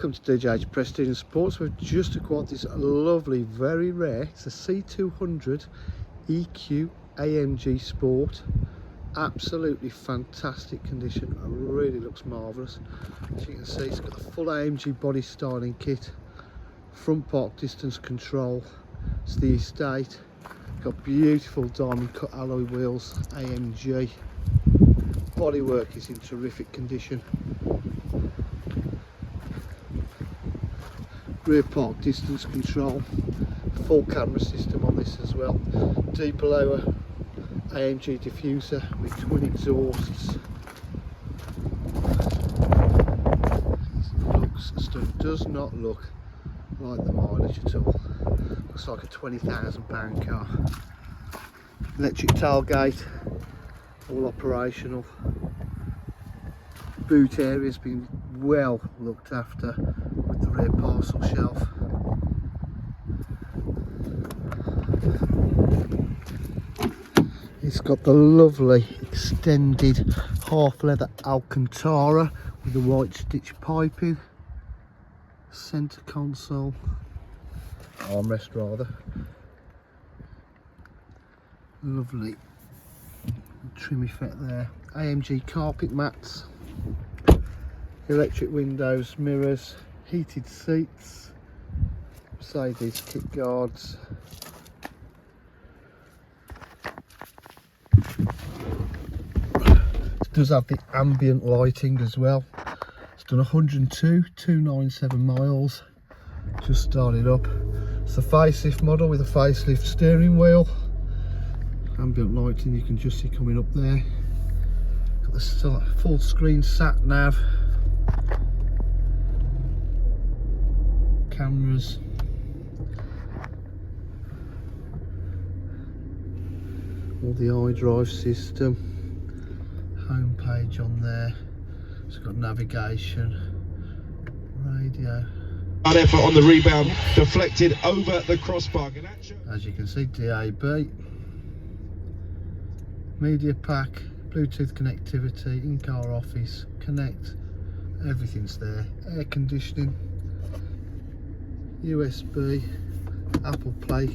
Welcome to DJ's Prestige and Sports. We've just acquired this lovely, very rare, it's a C200 EQ AMG Sport. Absolutely fantastic condition, it really looks marvellous. As you can see, it's got the full AMG body styling kit, front park distance control, it's the estate, got beautiful diamond cut alloy wheels, AMG. Bodywork is in terrific condition. Rear park distance control, full camera system on this as well, deeper lower AMG diffuser with twin exhausts. Does not look like the mileage at all. Looks like a £20,000 car. Electric tailgate, all operational. Boot area's been well looked after with the rear parcel shelf. It's got the lovely extended half leather Alcantara with the white stitch piping, centre console, armrest rather, lovely trim effect there, AMG carpet mats, electric windows, mirrors, heated seats, Mercedes kit guards. It does have the ambient lighting as well. It's done 102,297 miles, just started up. It's the facelift model with a facelift steering wheel, ambient lighting you can just see coming up there. Got the full screen sat nav, cameras, all the iDrive system, home page on there. It's got navigation, radio. Hard effort on the rebound, deflected over the crossbar. As you can see, DAB, media pack, Bluetooth connectivity, in-car office, connect, everything's there. Air conditioning, USB, Apple Play,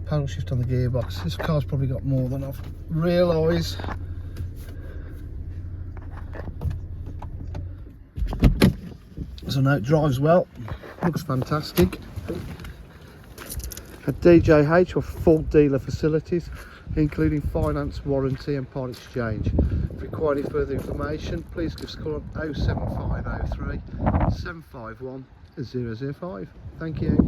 paddle shift on the gearbox. This car's probably got more than I've realised. So now it drives well, looks fantastic. At DJH we're full dealer facilities, including finance, warranty and part exchange. If you require any further information, please give us a call on 07503 751 005. Thank you.